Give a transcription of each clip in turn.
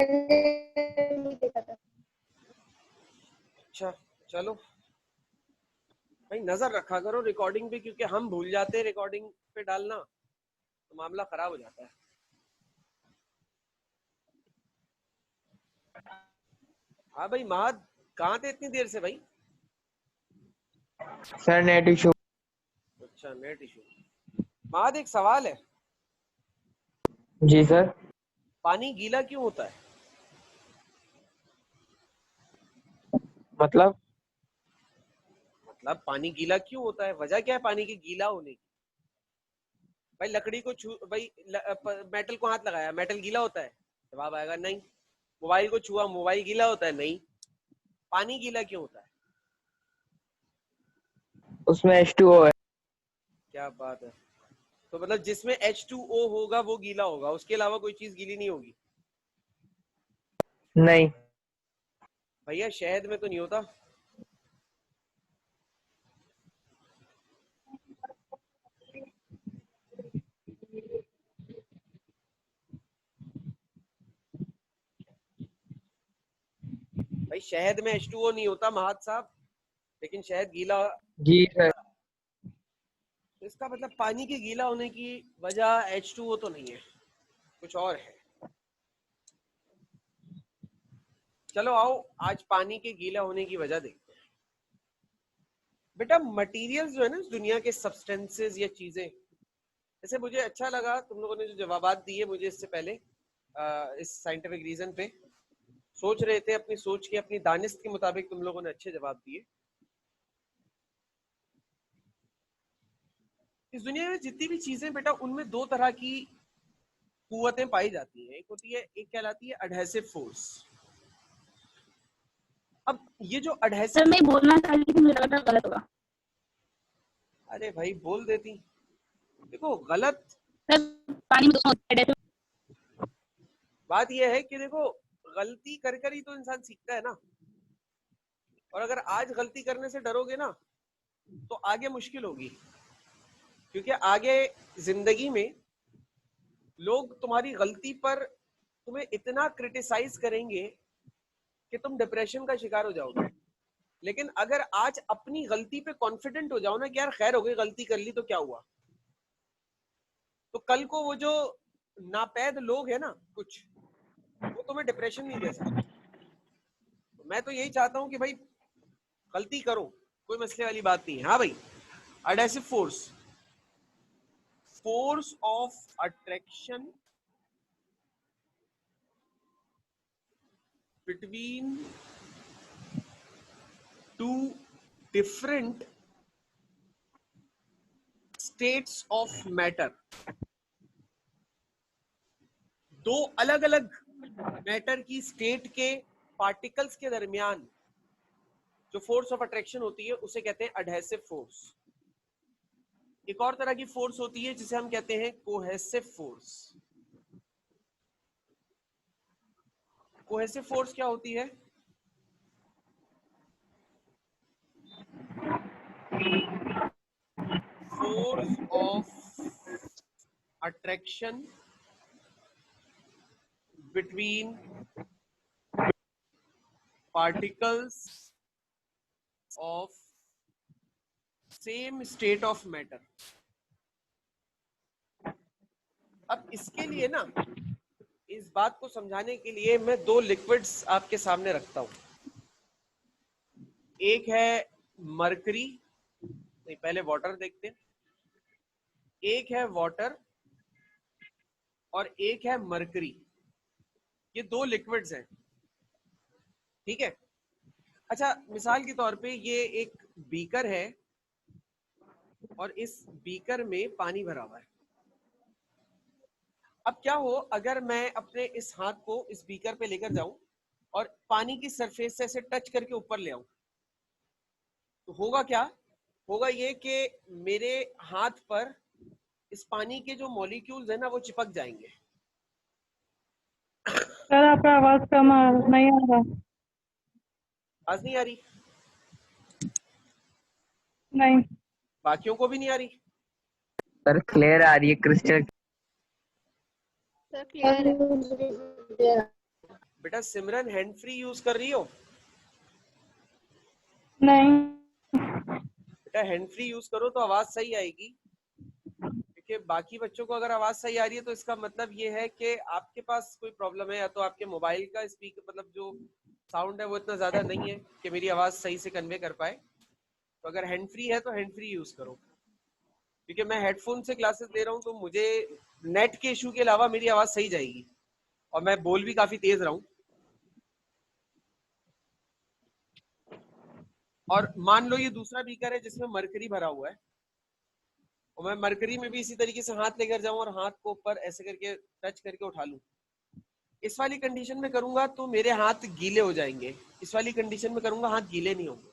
नहीं देखा था। अच्छा चलो भाई, नजर रखा करो रिकॉर्डिंग पे, क्योंकि हम भूल जाते हैं रिकॉर्डिंग पे डालना, तो मामला खराब हो जाता है। हाँ भाई महद, कहाँ थे इतनी देर से भाई? Sir net issue. अच्छा नेट इशू। महद एक सवाल है, जी सर। पानी गीला क्यों होता है? मतलब पानी गीला क्यों होता है, वजह क्या है पानी के गीला होने की? भाई लकड़ी को छू, भाई मेटल को हाथ लगाया, मेटल गीला होता है? जवाब आएगा नहीं। मोबाइल को छुआ, मोबाइल गीला होता है? नहीं। पानी गीला क्यों होता है? उसमें H2O है। क्या बात है। तो मतलब जिसमें H2O होगा वो गीला होगा, उसके अलावा कोई चीज गीली नहीं होगी? नहीं। भैया शहद में तो नहीं होता। भाई शहद में H2O नहीं होता महत साहब, लेकिन शहद गीला। जी सर। तो इसका मतलब पानी के गीला होने की वजह H2O तो नहीं है, कुछ और है। चलो आओ आज पानी के गीला होने की वजह देखते हैं। बेटा मटेरियल्स जो है ना इस दुनिया के, सब्सटेंसेस या चीजें, जैसे मुझे अच्छा लगा तुम लोगों ने जो जवाबात दिए मुझे इससे पहले इस साइंटिफिक रीजन पे सोच रहे थे, अपनी सोच के अपनी दानिश के मुताबिक तुम लोगों ने अच्छे जवाब दिए। इस दुनिया में जितनी भी चीजें बेटा, उनमें दो तरह की कुव्वतें पाई जाती हैं। एक होती है, एक कहलाती है एडहेसिव फोर्स। अब ये जो एडहेसिव, सर मैं बोलना चाह रही थी, मुझे लगा था गलत होगा। अरे भाई बोल देती। देखो गलत सर पानी में तो बात यह है कि देखो, गलती कर कर ही तो इंसान सीखता है ना। और अगर आज गलती करने से डरोगे ना तो आगे मुश्किल होगी, क्योंकि आगे जिंदगी में लोग तुम्हारी गलती पर तुम्हें इतना क्रिटिसाइज करेंगे कि तुम डिप्रेशन का शिकार हो जाओगे। लेकिन अगर आज अपनी गलती पे कॉन्फिडेंट हो जाओ ना कि यार खैर हो गई, गलती कर ली तो क्या हुआ, तो कल को वो जो नापैद लोग है ना कुछ, वो तुम्हें डिप्रेशन नहीं दे सकते। तो मैं तो यही चाहता हूं कि भाई गलती करो, कोई मसले वाली बात नहीं है। हाँ भाई, adhesive force, force of attraction between two different states of matter. दो अलग अलग मैटर की स्टेट के पार्टिकल्स के दरमियान जो फोर्स ऑफ अट्रैक्शन होती है उसे कहते हैं एडहेसिव फोर्स। एक और तरह की फोर्स होती है जिसे हम कहते हैं कोहेसिव फोर्स। कोहेसिव फोर्स क्या होती है? Force of attraction between particles of same state of matter. अब इसके लिए ना, इस बात को समझाने के लिए मैं दो लिक्विड्स आपके सामने रखता हूं। एक है मरकरी, नहीं पहले वाटर देखते हैं। एक है वाटर और एक है मरकरी। ये दो लिक्विड्स हैं, ठीक है। अच्छा मिसाल के तौर पे ये एक बीकर है और इस बीकर में पानी भरा हुआ है। अब क्या हो अगर मैं अपने इस हाथ को इस बीकर पे लेकर जाऊं और पानी की सरफेस से ऐसे टच करके ऊपर ले आऊं, तो होगा क्या? होगा ये कि मेरे हाथ पर इस पानी के जो मॉलिक्यूल्स है ना वो चिपक जाएंगे। सर आपका आवाज कम नहीं आ रहा। आज नहीं आ रही? नहीं बाकियों को भी नहीं आ रही? सर क्लियर आ रही है, क्रिस्टल। सर क्लियर है। बेटा सिमरन हैंड फ्री यूज कर रही हो? नहीं। बेटा हैंड फ्री यूज करो तो आवाज सही आएगी, क्योंकि बाकी बच्चों को अगर आवाज सही आ रही है तो इसका मतलब ये है कि आपके पास कोई प्रॉब्लम है, या तो आपके मोबाइल का स्पीकर मतलब जो साउंड है वो इतना ज्यादा नहीं है कि मेरी आवाज सही से कन्वे कर पाए। तो अगर हैंड फ्री है तो हैंड फ्री यूज करो, क्योंकि मैं हेडफोन से क्लासेस ले रहा हूँ तो मुझे नेट के इशू के अलावा मेरी आवाज सही जाएगी, और मैं बोल भी काफी तेज रहा हूँ। और मान लो ये दूसरा बीकर है जिसमें मरकरी भरा हुआ है, और मैं मरकरी में भी इसी तरीके से हाथ लेकर जाऊं और हाथ को ऊपर ऐसे करके टच करके उठा लूं। इस वाली कंडीशन में करूंगा तो मेरे हाथ गीले हो जाएंगे, इस वाली कंडीशन में करूंगा हाथ गीले नहीं होंगे।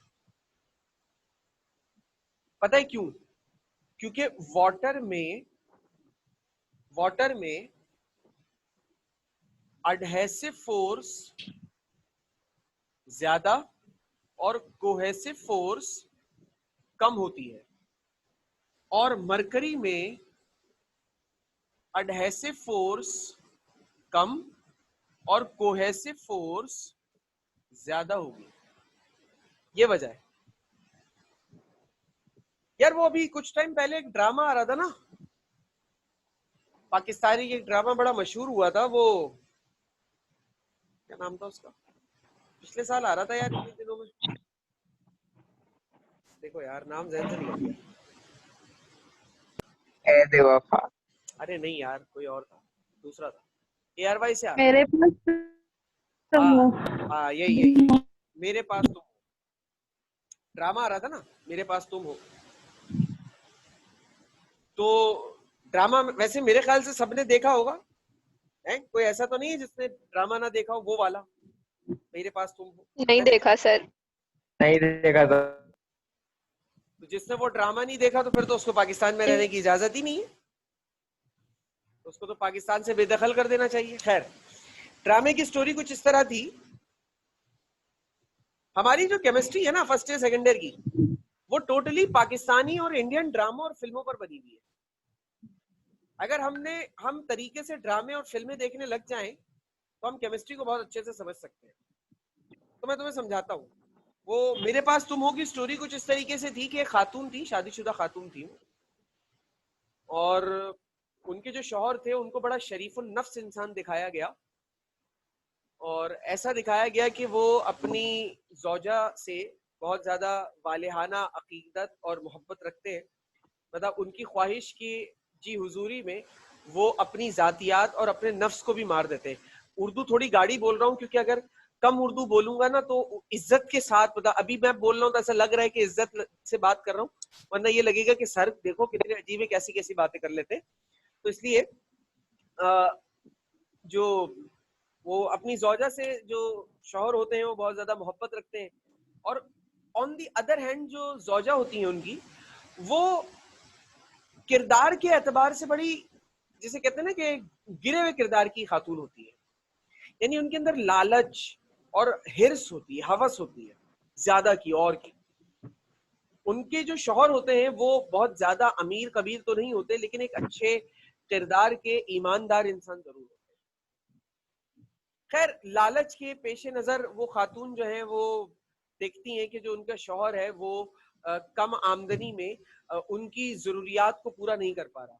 पता है क्यों? क्योंकि वाटर में एडहेसिव फोर्स ज्यादा और कोहेसिव फोर्स कम होती है, और मरकरी में एडहेसिव फोर्स कम और कोहेसिव फोर्स ज्यादा होगी। ये वजह है यार। वो अभी कुछ टाइम पहले एक ड्रामा आ रहा था ना, पाकिस्तानी एक ड्रामा बड़ा मशहूर हुआ था, वो क्या नाम था उसका, पिछले साल आ रहा था यार इतने दिनों में। देखो यार नाम ज़हन से निकल गया। ए बेवफा। अरे नहीं यार कोई और था, दूसरा था, ARY से आ रहा मेरे पास था। तुम हो। हाँ यही मेरे पास तुम हो, ड्रामा आ रहा था ना मेरे पास तुम हो। तो ड्रामा वैसे मेरे ख्याल से सबने देखा होगा, है कोई ऐसा तो नहीं है जिसने ड्रामा ना देखा हो, वो वाला मेरे पास तुम हो। नहीं देखा सर। नहीं देखा था। तो जिसने वो ड्रामा नहीं देखा तो फिर तो उसको पाकिस्तान में रहने की इजाजत ही नहीं है, उसको तो पाकिस्तान से बेदखल कर देना चाहिए। खैर, ड्रामे की स्टोरी कुछ इस तरह थी। हमारी जो केमिस्ट्री है ना फर्स्ट ईयर सेकेंड ईयर की, वो टोटली पाकिस्तानी और इंडियन ड्रामा और फिल्मों पर बनी हुई है। अगर हम तरीके से ड्रामे और फिल्में देखने लग जाएं तो हम केमिस्ट्री को बहुत अच्छे से समझ सकते हैं। तो मैं तुम्हें समझाता हूँ। वो मेरे पास तुम हो की स्टोरी कुछ इस तरीके से थी कि एक खातून थी, शादीशुदा खातून थी, और उनके जो शौहर थे उनको बड़ा शरीफुल नफ्स इंसान दिखाया गया, और ऐसा दिखाया गया कि वो अपनी ज़ौजा से बहुत ज्यादा वालिहाना अकीदत और मोहब्बत रखते हैं। मतलब उनकी ख्वाहिश की जी हुजूरी में वो अपनी जातियात और अपने नफ्स को भी मार देते हैं। उर्दू थोड़ी गाढ़ी बोल रहा हूँ क्योंकि अगर कम उर्दू बोलूंगा ना तो इज्जत के साथ, मतलब अभी मैं बोल रहा हूँ तो ऐसा लग रहा है कि इज्जत से बात कर रहा हूँ, वरना ये लगेगा कि सर देखो कितने अजीब है, कैसी कैसी बातें कर लेते हैं। तो इसलिए जो वो अपनी ज़ौजा से जो शौहर होते हैं वो बहुत ज्यादा मोहब्बत रखते हैं, और ऑन दी अदर हैंड जो ज़ौजा होती है उनकी, वो किरदार के एतबार से बड़ी, जिसे कहते हैं ना कि गिरे हुए किरदार की खातून होती है। यानी उनके अंदर लालच और हिर्स होती है, हवस होती है ज्यादा की और की। उनके जो शौहर होते हैं वो बहुत ज्यादा अमीर कबीर तो नहीं होते, लेकिन एक अच्छे किरदार के ईमानदार इंसान जरूर होते हैं। खैर, लालच के पेश नजर वो खातून जो है वो देखती हैं कि जो उनका शौहर है वो कम आमदनी में उनकी जरूरियात को पूरा नहीं कर पा रहा।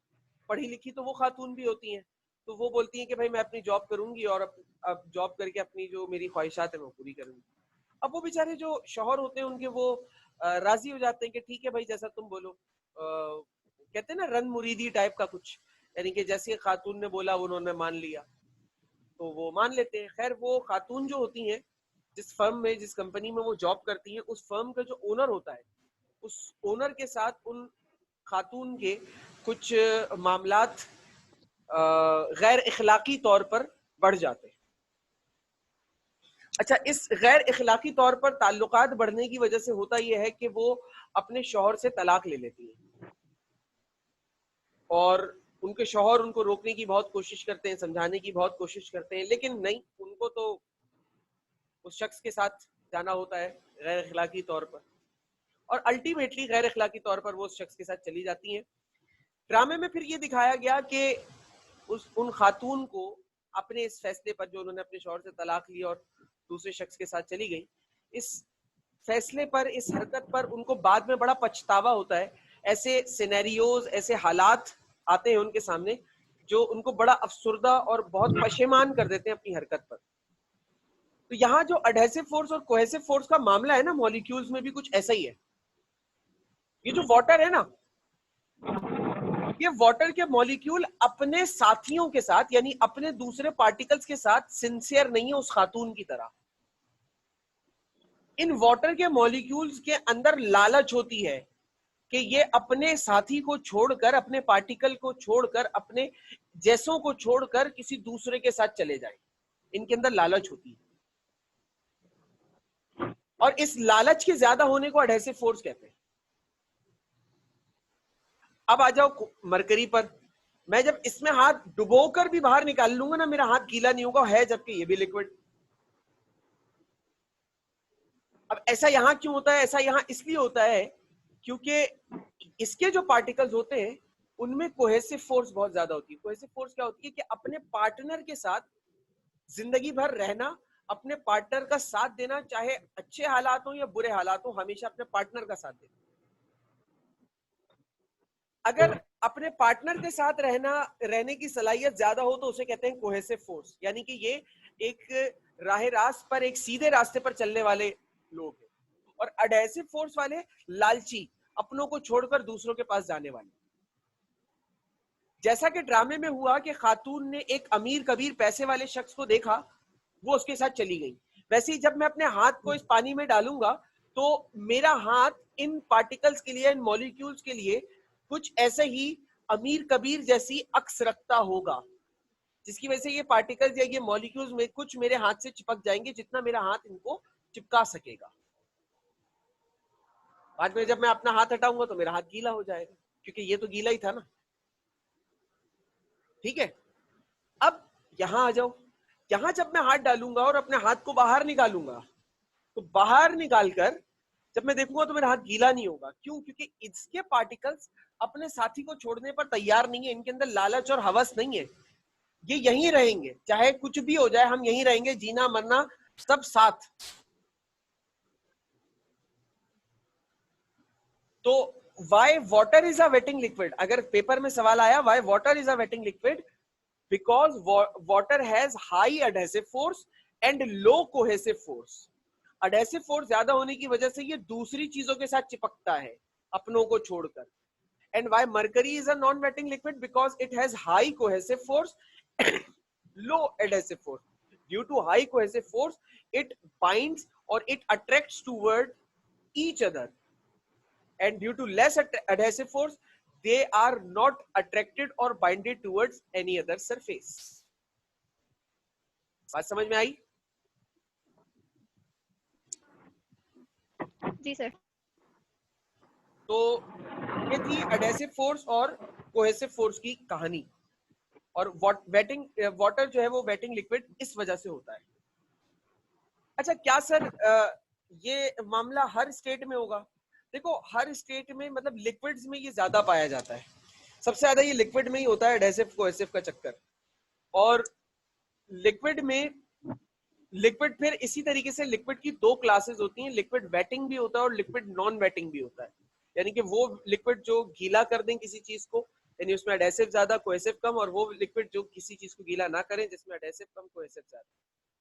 पढ़ी लिखी तो वो खातून भी होती हैं, तो वो बोलती हैं कि भाई मैं अपनी जॉब करूंगी और अब जॉब करके अपनी जो मेरी ख्वाहिशात है वो पूरी करूंगी। अब वो बेचारे जो शौहर होते हैं उनके, वो राजी हो जाते हैं कि ठीक है भाई जैसा तुम बोलो। कहते हैं ना रन मुरीदी टाइप का कुछ, यानी कि जैसे खातून ने बोला उन्होंने मान लिया, तो वो मान लेते हैं। खैर, वो खातून जो होती हैं, जिस फर्म में जिस कंपनी में वो जॉब करती हैं, उस फर्म का जो ओनर होता है, उस ओनर के साथ उन खातून के कुछ मामलात गैर इखलाकी तौर पर बढ़ जाते हैं। अच्छा, इस गैर इखलाकी तौर पर ताल्लुकात बढ़ने की वजह से होता यह है कि वो अपने शौहर से तलाक ले लेती है, और उनके शौहर उनको रोकने की बहुत कोशिश करते हैं, समझाने की बहुत कोशिश करते हैं, लेकिन नहीं, उनको तो उस शख्स के साथ जाना होता है गैर इखलाकी तौर पर, और अल्टीमेटली गैर इखलाकी तौर पर वो उस शख्स के साथ चली जाती हैं। ड्रामे में फिर ये दिखाया गया कि उन खातून को अपने इस फैसले पर, जो उन्होंने अपने शौहर से तलाक ली और दूसरे शख्स के साथ चली गई, इस फैसले पर, इस हरकत पर उनको बाद में बड़ा पछतावा होता है। ऐसे सिनेरियोज, ऐसे हालात आते हैं उनके सामने जो उनको बड़ा अफसुर्दा और बहुत पशेमान कर देते हैं अपनी हरकत पर। तो यहाँ जो एडहेसिव फोर्स और कोहेसिव फोर्स का मामला है ना, मॉलिक्यूल्स में भी कुछ ऐसा ही है। ये जो वाटर है ना, ये वाटर के मॉलिक्यूल अपने साथियों के साथ, यानी अपने दूसरे पार्टिकल्स के साथ सिंसियर नहीं है उस खातून की तरह। इन वाटर के मॉलिक्यूल्स के अंदर लालच होती है कि ये अपने साथी को छोड़कर, अपने पार्टिकल को छोड़कर, अपने जैसों को छोड़कर किसी दूसरे के साथ चले जाएं। इनके अंदर लालच होती है, और इस लालच के ज्यादा होने को एडहेसिव फोर्स कहते हैं। अब आ जाओ मरकरी पर। मैं जब इसमें हाथ डुबोकर भी बाहर निकाल लूंगा ना, मेरा हाथ गीला नहीं होगा, है जबकि ये भी लिक्विड। अब ऐसा यहां क्यों होता है? ऐसा यहां इसलिए होता है क्योंकि इसके जो पार्टिकल्स होते हैं उनमें कोहेसिव फोर्स बहुत ज्यादा होती है। कोहेसिव फोर्स क्या होती है कि अपने पार्टनर के साथ जिंदगी भर रहना, अपने पार्टनर का साथ देना, चाहे अच्छे हालात हो या बुरे हालात हो, हमेशा अपने पार्टनर का साथ देना। अगर अपने पार्टनर के साथ रहने की सलाहियत ज्यादा हो तो उसे कहते हैं कोहेसिव फोर्स, यानी कि ये एक राह रास्त पर, एक सीधे रास्ते पर चलने वाले लोग हैं। और एडहेसिव फोर्स वाले लालची, अपनों को छोड़कर दूसरों के पास जाने वाले। जैसा कि ड्रामे में हुआ कि खातून ने एक अमीर कबीर पैसे वाले शख्स को देखा, वो उसके साथ चली गई, वैसे ही जब मैं अपने हाथ को इस पानी में डालूंगा तो मेरा हाथ इन पार्टिकल्स के लिए, इन मॉलिक्यूल्स के लिए कुछ ऐसे ही अमीर कबीर जैसी अक्स रखता होगा, जिसकी वजह से ये पार्टिकल्स या ये मॉलिक्यूल्स में कुछ मेरे हाथ से चिपक जाएंगे, जितना मेरा हाथ इनको चिपका सकेगा। बाद में जब मैं अपना हाथ हटाऊंगा तो मेरा हाथ गीला हो जाएगा, क्योंकि ये तो गीला ही था ना। ठीक है, अब यहां आ जाओ। यहां जब मैं हाथ डालूंगा और अपने हाथ को बाहर निकालूंगा, तो बाहर निकालकर जब मैं देखूंगा तो मेरा हाथ गीला नहीं होगा। क्यों? क्योंकि इसके पार्टिकल्स अपने साथी को छोड़ने पर तैयार नहीं है, इनके अंदर लालच और हवस नहीं है। ये यहीं रहेंगे, चाहे कुछ भी हो जाए, हम यहीं रहेंगे, जीना मरना सब साथ। तो Y water is a waiting liquid, अगर पेपर में सवाल आया Y water is a waiting liquid, because water has high adhesive force and low cohesive force. Adhesive force ज्यादा होने की वजह से ये दूसरी चीजों के साथ चिपकता है अपनों को छोड़कर। And why mercury is a non wetting liquid, because it has high cohesive force, low adhesive force. Due to high cohesive force it binds or it attracts toward each other, and due to less adhesive force they are not attracted or binded towards any other surface. बात समझ में आई? जी sir. तो ये थी adhesive force और cohesive force की कहानी। और वाटर जो है वो वेटिंग लिक्विड इस वजह से होता है। अच्छा, क्या सर ये मामला हर स्टेट में होगा? देखो, हर स्टेट में मतलब लिक्विड्स में ये ज्यादा पाया जाता है, सबसे ज्यादा ये लिक्विड में ही होता है एडहेसिव कोहेसिव का चक्कर। और लिक्विड में, लिक्विड फिर इसी तरीके से लिक्विड की दो क्लासेस होती हैं, लिक्विड वेटिंग भी होता है और लिक्विड नॉन वेटिंग भी होता है। यानी कि वो लिक्विड जो गीला कर दें किसी चीज को, यानी उसमें एडहेसिव ज्यादा कोहेसिव कम, और वो लिक्विड जो किसी चीज को गीला ना करें जिसमें एडहेसिव कम कोहेसिव ज्यादा,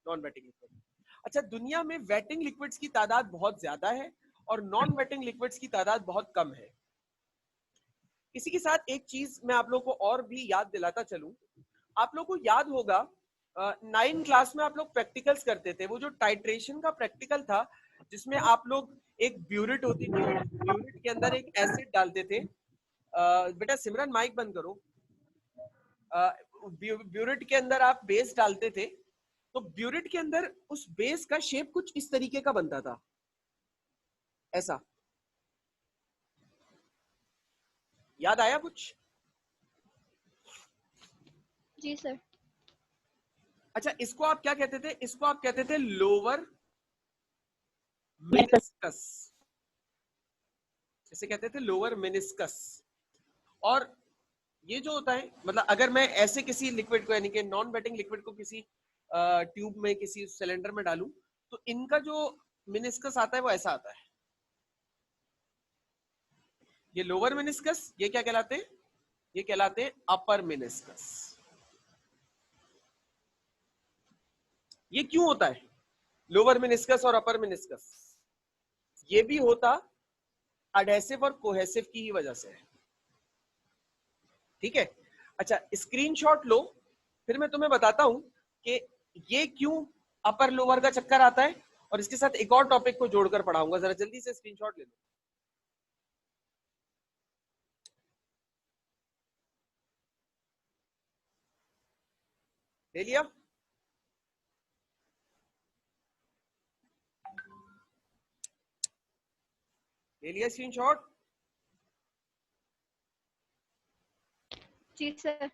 नॉन वेटिंग लिक्विड। अच्छा, दुनिया में वेटिंग लिक्विड्स की तादाद बहुत ज्यादा है और नॉन वेटिंग लिक्विड्स की तादाद बहुत कम है। इसी के साथ एक चीज मैं आप लोगों को और भी याद दिलाता चलूं। आप लोगों को याद होगा 9 क्लास में आप लोग प्रैक्टिकल्स करते थे, वो जो टाइट्रेशन का प्रैक्टिकल था जिसमें आप लोग, एक ब्यूरिट होती थी, ब्यूरिट के अंदर एक एसिड डालते थे। बेटा सिमरन माइक बंद करो। ब्यूरिट के अंदर आप बेस डालते थे, तो ब्यूरिट के अंदर उस बेस का शेप कुछ इस तरीके का बनता था, ऐसा। याद आया कुछ? जी सर। अच्छा, इसको आप क्या कहते थे? इसको आप कहते थे लोअर मेनिस्कस, इसे कहते थे लोअर मेनिस्कस। और ये जो होता है, मतलब अगर मैं ऐसे किसी लिक्विड को, यानी कि नॉन वेटिंग लिक्विड को किसी ट्यूब में, किसी सिलेंडर में डालूं, तो इनका जो मिनिस्कस आता है वो ऐसा आता है। ये लोअर मिनिस्कस, ये क्या कहलाते हैं? ये कहलाते हैं अपर मिनिस्कस। ये क्यों होता है लोअर मिनिस्कस और अपर मिनिस्कस? ये भी होता एडहेसिव और कोहेसिव की ही वजह से है। ठीक है, अच्छा स्क्रीनशॉट लो, फिर मैं तुम्हें बताता हूं कि ये क्यों अपर लोअर का चक्कर आता है, और इसके साथ एक और टॉपिक को जोड़कर पढ़ाऊंगा। जरा जल्दी से स्क्रीनशॉट ले लो। ले लिया? ले लिया स्क्रीनशॉट? जी सर।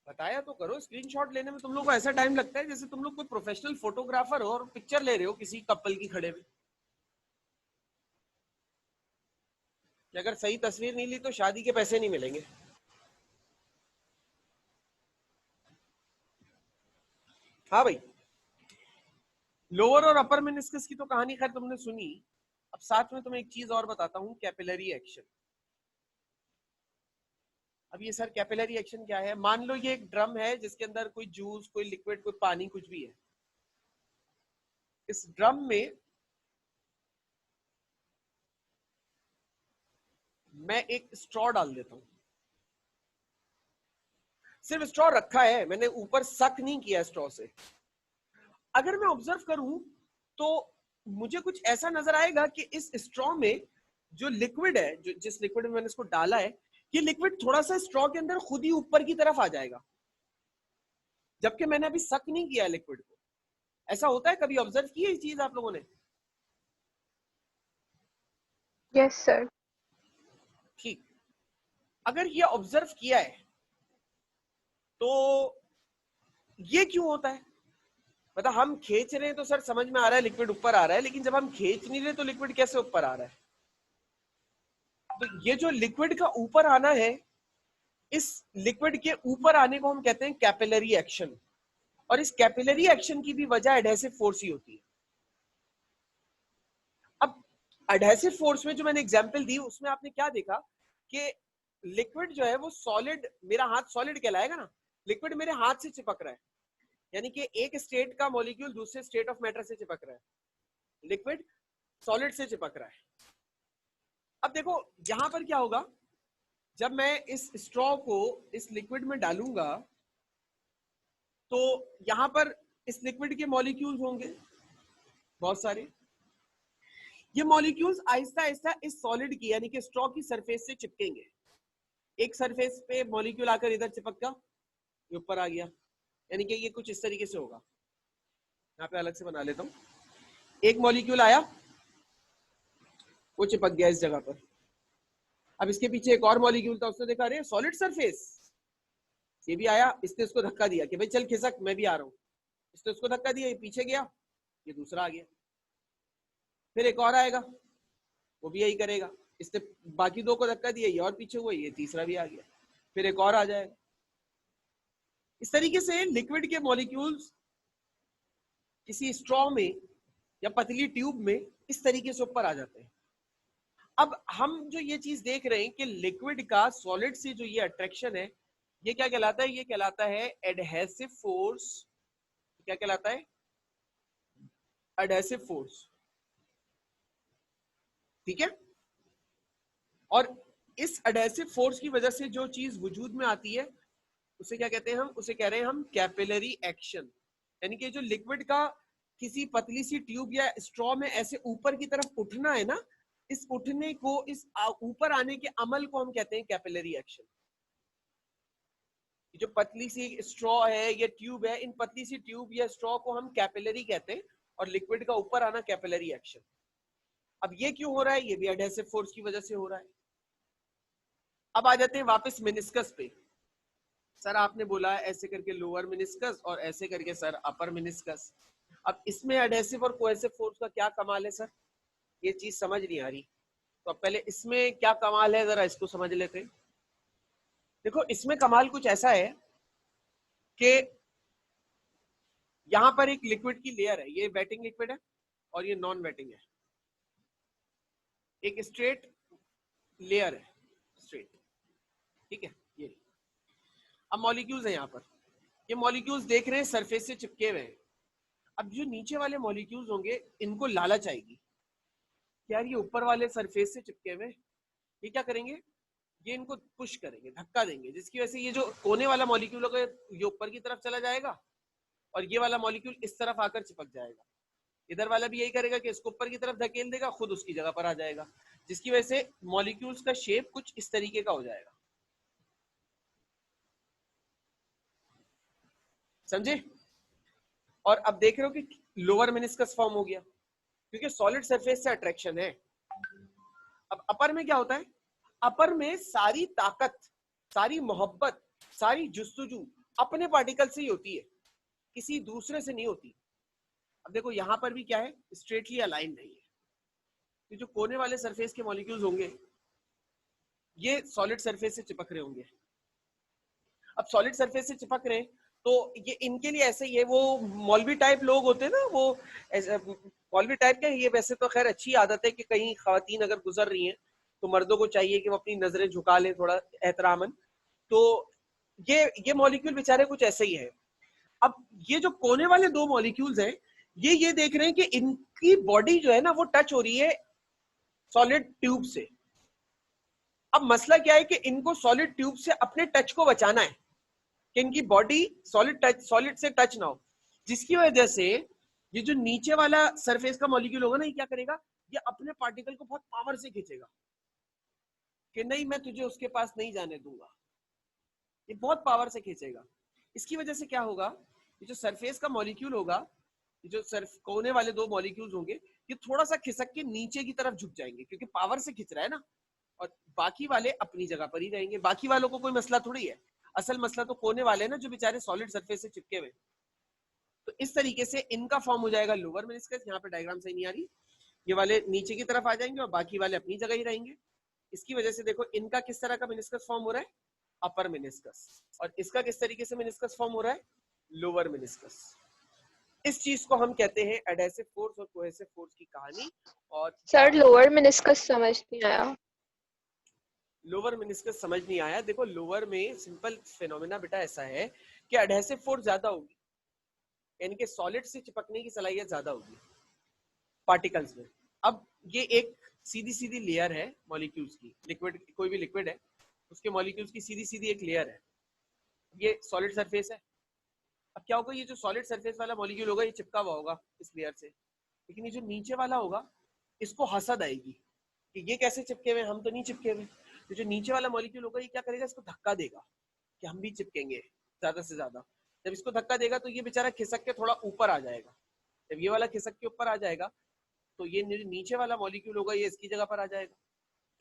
बताया तो करो। स्क्रीनशॉट लेने में तुम लोग को ऐसा टाइम लगता है जैसे तुम लोग कोई प्रोफेशनल फोटोग्राफर हो और पिक्चर ले रहे हो किसी कपल की खड़े में। कि अगर सही तस्वीर नहीं ली तो शादी के पैसे नहीं मिलेंगे। हाँ भाई, लोअर और अपर मेनिस्कस की तो कहानी खैर तुमने सुनी। अब साथ में तुम्हें एक चीज और बताता हूं, कैपिलरी एक्शन। अब ये सर कैपिलरी एक्शन क्या है? मान लो ये एक ड्रम है जिसके अंदर कोई जूस, कोई लिक्विड, कोई पानी, कुछ भी है। इस ड्रम में मैं एक स्ट्रॉ डाल देता हूं। सिर्फ स्ट्रॉ रखा है, मैंने ऊपर सक नहीं किया स्ट्रॉ से। अगर मैं ऑब्जर्व करूं तो मुझे कुछ ऐसा नजर आएगा कि इस स्ट्रॉ में जो लिक्विड है, जो जिस लिक्विड में मैंने इसको डाला है, ये लिक्विड थोड़ा सा स्ट्रॉ के अंदर खुद ही ऊपर की तरफ आ जाएगा, जबकि मैंने अभी सक नहीं किया लिक्विड को। ऐसा होता है? कभी ऑब्जर्व की है ये चीज आप लोगों ने? Yes sir. ठीक, अगर ये ऑब्जर्व किया है तो ये क्यों होता है? मतलब हम खींच रहे हैं तो सर समझ में आ रहा है लिक्विड ऊपर आ रहा है, लेकिन जब हम खींच नहीं रहे तो लिक्विड कैसे ऊपर आ रहा है? तो ये जो लिक्विड का ऊपर आना है, इस लिक्विड के ऊपर आने को हम कहते हैं कैपिलरी एक्शन। और इस कैपिलरी एक्शन की भी वजह एडहेसिव फोर्स ही होती है। अब एडहेसिव फोर्स में जो मैंने एग्जांपल दी उसमें आपने क्या देखा कि लिक्विड जो है वो सॉलिड, मेरा हाथ सॉलिड कहलाएगा ना, लिक्विड मेरे हाथ से चिपक रहा है, यानी कि एक स्टेट का मॉलिक्यूल दूसरे स्टेट ऑफ मैटर से चिपक रहा है, लिक्विड सॉलिड से चिपक रहा है। अब देखो यहां पर क्या होगा, जब मैं इस स्ट्रॉ को इस लिक्विड में डालूंगा तो यहां पर इस लिक्विड के मॉलिक्यूल्स होंगे बहुत सारे। ये मॉलिक्यूल्स आहिस्ता आहिस्ता इस सॉलिड की, यानी कि स्ट्रॉ की सरफेस से चिपकेंगे। एक सरफेस पे मॉलिक्यूल आकर इधर चिपक गया, ये ऊपर आ गया, यानी कि ये कुछ इस तरीके से होगा। यहाँ पे अलग से बना लेता हूँ। एक मॉलिक्यूल आया, वो चिपक गया इस जगह पर। अब इसके पीछे एक और मॉलिक्यूल था, उसने देखा अरे सॉलिड सरफेस, ये भी आया, इसने उसको धक्का दिया कि भाई चल खिसक, मैं भी आ रहा हूँ। इसने उसको धक्का दिया, ये पीछे गया, ये दूसरा आ गया। फिर एक और आएगा, वो भी यही करेगा, इसने बाकी दो को धक्का दिया, ये और पीछे हुआ, ये तीसरा भी आ गया। फिर एक और आ जाएगा। इस तरीके से लिक्विड के मॉलिक्यूल्स किसी स्ट्रॉ में या पतली ट्यूब में इस तरीके से ऊपर आ जाते हैं। अब हम जो ये चीज देख रहे हैं कि लिक्विड का सॉलिड से जो ये अट्रैक्शन है, ये क्या कहलाता है? ये कहलाता है एडहेसिव फोर्स। क्या कहलाता है? Adhesive force. ठीक है, और इस एडहेसिव फोर्स की वजह से जो चीज वजूद में आती है उसे क्या कहते हैं? हम उसे कह रहे हैं हम कैपिलरी एक्शन। यानी कि जो लिक्विड का किसी पतली सी ट्यूब या स्ट्रॉ में ऐसे ऊपर की तरफ उठना है ना, इस उठने को, इस ऊपर आने के अमल को हम कहते हैं कैपिलरी एक्शन। जो पतली सी स्ट्रॉ है या ट्यूब है, इन पतली सी ट्यूब या स्ट्रॉ को हम कैपिलरी कहते हैं, और लिक्विड का ऊपर आना कैपिलरी एक्शन। अब ये क्यों हो रहा है? ये भी एडहेसिव फोर्स की वजह से हो रहा है। अब आ जाते हैं वापस मेनिस्कस पे। सर आपने बोला ऐसे करके लोअर मेनिस्कस और ऐसे करके सर अपर मेनिस्कस। अब इसमें एडहेसिव और कोहेसिव फोर्स का क्या कमाल है सर? ये चीज समझ नहीं आ रही। तो अब पहले इसमें क्या कमाल है जरा इसको समझ लेते हैं। देखो इसमें कमाल कुछ ऐसा है कि यहां पर एक लिक्विड की लेयर है, ये वेटिंग लिक्विड है और ये नॉन वेटिंग है, एक स्ट्रेट लेयर है, स्ट्रेट, ठीक है। ये अब मॉलिक्यूल्स है यहाँ पर, ये मॉलिक्यूल्स देख रहे हैं सरफेस से चिपके हुए हैं। अब जो नीचे वाले मॉलिक्यूल्स होंगे इनको लालच आएगी यार ये ऊपर वाले सरफेस से चिपके हुए, ये क्या करेंगे, ये इनको पुश करेंगे, धक्का देंगे, जिसकी वजह से ये जो कोने वाला मॉलिक्यूल होगा ये ऊपर की तरफ चला जाएगा और ये वाला मॉलिक्यूल इस तरफ आकर चिपक जाएगा। इधर वाला भी यही करेगा कि इसको ऊपर की तरफ धकेल देगा, खुद उसकी जगह पर आ जाएगा, जिसकी वजह से मॉलिक्यूल्स का शेप कुछ इस तरीके का हो जाएगा। समझे? और अब देख रहे हो कि लोअर मेनिस्कस फॉर्म हो गया क्योंकि सॉलिड सरफेस से अट्रैक्शन है। अब अपर में क्या होता है, अपर में सारी ताकत, सारी मोहब्बत, सारी जुस्तजू अपने पार्टिकल से ही होती है, किसी दूसरे से नहीं होती। अब देखो यहां पर भी क्या है, स्ट्रेटली अलाइन नहीं है, ये जो कोने वाले सरफेस के मॉलिक्यूल्स होंगे ये सॉलिड सरफेस से चिपक रहे होंगे। अब सॉलिड सरफेस से चिपक रहे हैं तो ये इनके लिए ऐसे ही है, वो मौलवी टाइप लोग होते हैं ना, वो मौलवी टाइप के, ये वैसे तो खैर अच्छी आदत है कि कहीं खवातीन अगर गुजर रही हैं तो मर्दों को चाहिए कि वो अपनी नजरें झुका लें थोड़ा एहतरामन, तो ये मॉलिक्यूल बेचारे कुछ ऐसे ही है। अब ये जो कोने वाले दो मॉलिक्यूल्स हैं ये देख रहे हैं कि इनकी बॉडी जो है ना वो टच हो रही है सॉलिड ट्यूब से। अब मसला क्या है कि इनको सॉलिड ट्यूब से अपने टच को बचाना है कि इनकी बॉडी सॉलिड से टच ना हो, जिसकी वजह से ये जो नीचे वाला सरफेस का मॉलिक्यूल होगा ना ये क्या करेगा, ये अपने पार्टिकल को बहुत पावर से खींचेगा कि नहीं मैं तुझे उसके पास नहीं जाने दूंगा, ये बहुत पावर से खींचेगा। इसकी वजह से क्या होगा, ये जो सरफेस का मॉलिक्यूल होगा, ये जो कोने वाले दो मॉलिक्यूल्स होंगे ये थोड़ा सा खिसक के नीचे की तरफ झुक जाएंगे क्योंकि पावर से खींच रहा है ना, और बाकी वाले अपनी जगह पर ही रहेंगे। बाकी वालों को कोई मसला थोड़ी है, असल मसला तो कोने वाले ना जो बेचारे सॉलिड सरफेस से चिपके हुए। तो इस तरीके से इनका फॉर्म हो जाएगा लोअर मेनिस्कस। यहाँ पे डायग्राम सही नहीं आ रही, ये वाले नीचे की तरफ आ जाएंगे और बाकी वाले अपनी जगह ही रहेंगे। इसकी वजह से देखो इनका किस तरह का मेनिस्कस फॉर्म हो रहा है, अपर मेनिस्कस, और इसका किस तरीके से मेनिस्कस फॉर्म हो रहा है, लोअर मेनिस्कस। इस चीज को हम कहते हैं एडहेसिव फोर्स और कोहेसिव फोर्स की कहानी। और सर लोअर मेनिस्कस समझ नहीं आया। लोअर मेनिस्कस समझ नहीं आया, देखो लोअर में सिंपल फिनोमेना बेटा ऐसा है कि एडहेसिव फोर्स ज्यादा होगी, यानी कि सॉलिड से चिपकने की सलाहियत ज्यादा होगी पार्टिकल्स में। अब ये एक सीधी सीधी लेयर है मॉलिक्यूल्स की, लिक्विड, कोई भी लिक्विड है उसके मॉलिक्यूल्स की सीधी सीधी एक लेयर है, ये सॉलिड सरफेस है। अब क्या होगा, ये जो सॉलिड सरफेस वाला मॉलिक्यूल होगा ये चिपका हुआ होगा इस लेयर से, लेकिन ये जो नीचे वाला होगा इसको हसद आएगी कि ये कैसे चिपके हुए, हम तो नहीं चिपके हुए। तो जो नीचे वाला मॉलिक्यूल होगा ये क्या करेगा, इसको धक्का देगा कि हम भी चिपकेंगे ज्यादा से ज्यादा। जब इसको धक्का देगा तो ये बेचारा खिसक के थोड़ा ऊपर आ जाएगा, जब ये वाला खिसक के ऊपर आ जाएगा तो ये नीचे वाला मॉलिक्यूल होगा ये इसकी जगह पर आ जाएगा,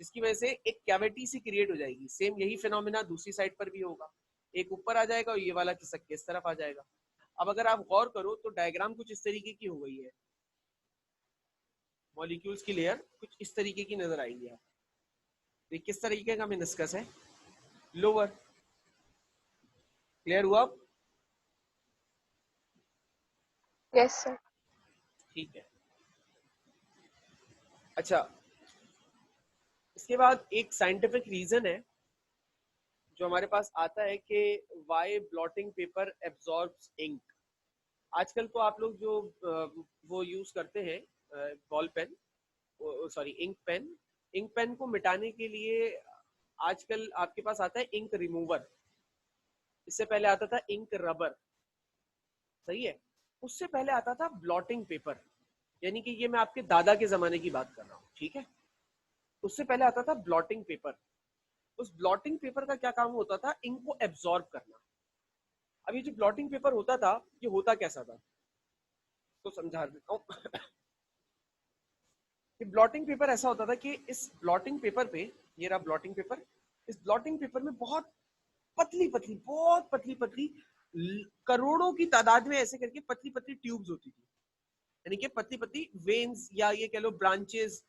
जिसकी वजह से एक कैविटी सी क्रिएट हो जाएगी। सेम यही फिनोमेना दूसरी साइड पर भी होगा, एक ऊपर आ जाएगा और ये वाला खिसक के इस तरफ आ जाएगा। अब अगर आप गौर करो तो डायग्राम कुछ इस तरीके की हो गई है, मॉलिक्यूल्स की लेयर कुछ इस तरीके की नजर आएगी। आप तो किस तरीके का मेनिस्कस है, लोअर। क्लियर हुआ? Yes sir. ठीक है। अच्छा, इसके बाद एक साइंटिफिक रीजन है जो हमारे पास आता है कि why blotting paper absorbs ink. आजकल तो आप लोग जो वो यूज करते हैं ball pen, sorry ink pen, ink pen को मिटाने के लिए आजकल आपके पास आता है इंक रिमूवर। इससे पहले आता था इंक रबर, सही है। उससे पहले आता था ब्लॉटिंग पेपर, यानी कि ये मैं आपके दादा के जमाने की बात कर रहा हूँ, ठीक है। उससे पहले आता था ब्लॉटिंग पेपर। उस ब्लॉटिंग पेपर का क्या काम होता था, इंक को एब्जॉर्ब करना। अब ये जो ब्लॉटिंग पेपर होता था ये होता कैसा था तो समझा देता हूँ। ये ब्लॉटिंग पेपर ऐसा होता था कि इस ब्लॉटिंग पेपर पे, ये रहा ब्लॉटिंग पेपर, इस ब्लॉटिंग पेपर में बहुत पतली पतली, बहुत पतली पतली, करोड़ों की तादाद में ऐसे करके पतली पतली ट्यूब्स होती थी, यानी कि पतली पतली वेन्स या ये कह लो ब्रांचेस,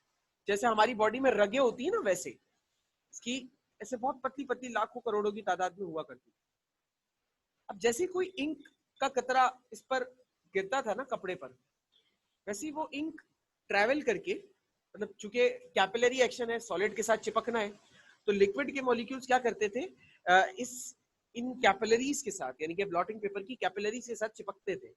जैसे हमारी बॉडी में रगे होती है ना वैसे इसकी ऐसे बहुत पतली पतली लाखों करोड़ों की तादाद में हुआ करती थी। अब जैसे कोई इंक का कतरा इस पर गिरता था ना कपड़े पर, वैसे ही वो इंक ट्रैवल करके, मतलब चूंकि कैपिलरी एक्शन है, सॉलिड के साथ चिपकना है, तो लिक्विड के मॉलिक्यूल्स क्या करते थे, इन कैपिलरीज के साथ, यानी कि ब्लॉटिंग पेपर की कैपिलरीज के साथ चिपकते थे।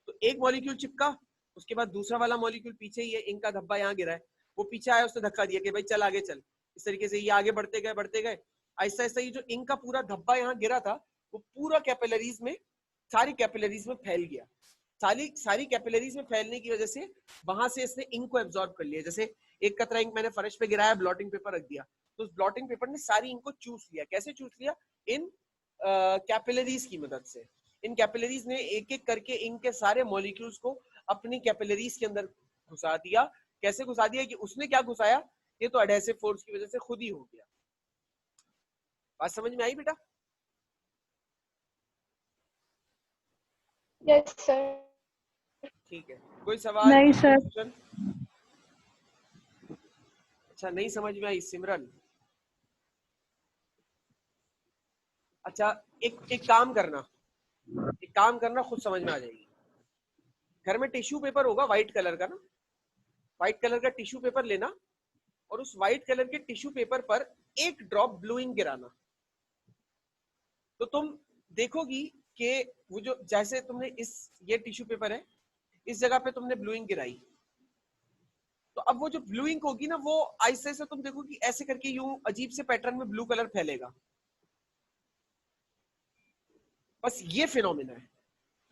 तो एक मॉलिक्यूल चिपका, उसके बाद दूसरा वाला मॉलिक्यूल पीछे ही है, इंक का धब्बा यहाँ गिरा है, वो पीछे आया, उसने धक्का दिया कि भाई चल आगे चल। इस तरीके से ये आगे बढ़ते गए, आहिस्ता आहिस्ता ये जो इंक का पूरा धब्बा यहाँ गिरा था वो पूरा कैपिलरीज में, सारी कैपिलरीज में फैल गया। सारी कैपिलरीज में फैलने की वजह से वहां से इसने इंक को एब्जॉर्ब कर लिया। जैसे एक कतरा इंक मैंने फर्श पे गिराया, ब्लॉटिंग पेपर रख दिया, तो उस ब्लॉटिंग पेपर ने सारी इंक को चूस लिया। कैसे चूस लिया? इन कैपिलरीज की मदद से। इन कैपिलरीज ने एक एक करके इंक के सारे मॉलिक्यूल्स को अपनी कैपिलरीज के अंदर घुसा दिया। कैसे घुसा दिया? कि उसने क्या घुसाया, ये तो एडहेसिव फोर्स की वजह से खुद ही हो गया। बात समझ में आई बेटा? Yes, sir. ठीक है, कोई सवाल? नहीं सर। क्वेश्चन? अच्छा, नहीं समझ में आई सिमरन? अच्छा, एक काम करना, खुद समझ में आ जाएगी। घर में टिश्यू पेपर होगा व्हाइट कलर का ना, व्हाइट कलर का टिश्यू पेपर लेना और उस व्हाइट कलर के टिश्यू पेपर पर एक ड्रॉप ब्लू इंक गिराना। तो तुम देखोगी कि वो जो, जैसे तुमने ये टिश्यू पेपर है, इस जगह पे तुमने ब्लू इंक गिराई, तो अब वो जो ब्लू इंक होगी ना, वो आहिस्ते से तुम देखोगी ऐसे करके यूं अजीब से पैटर्न में ब्लू कलर फैलेगा। बस ये फिनोमिना है।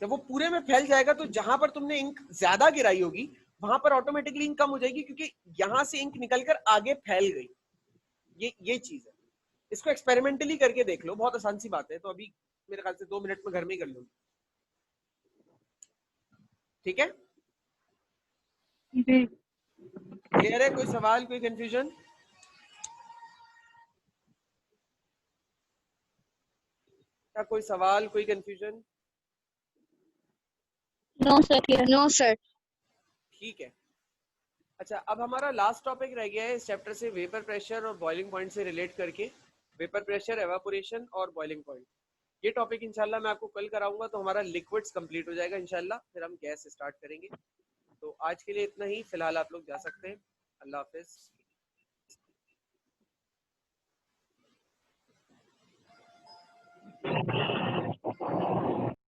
जब वो पूरे में फैल जाएगा तो जहां पर तुमने इंक ज्यादा गिराई होगी वहां पर ऑटोमेटिकली इंक कम हो जाएगी, क्योंकि यहां से इंक निकलकर आगे फैल गई। ये चीज है। इसको एक्सपेरिमेंटली करके देख लो, बहुत आसान सी बात है। तो अभी मेरे ख्याल से 2 मिनट में घर में ही कर लो, ठीक है? जी। क्लियर है? कोई सवाल, कोई कंफ्यूजन? क्या कोई सवाल, कोई confusion? No sir, clear. No, sir. ठीक है। अच्छा, अब हमारा लास्ट टॉपिक रह गया है इस चैप्टर से, वेपर प्रेशर और बॉइलिंग पॉइंट से रिलेट करके। वेपर प्रेशर, एवापोरेशन और बॉइलिंग पॉइंट, ये टॉपिक इंशाल्लाह मैं आपको कल कराऊंगा, तो हमारा लिक्विड्स कंप्लीट हो जाएगा इंशाल्लाह। फिर हम गैस स्टार्ट करेंगे। तो आज के लिए इतना ही, फिलहाल आप लोग जा सकते हैं। अल्लाह हाफिज।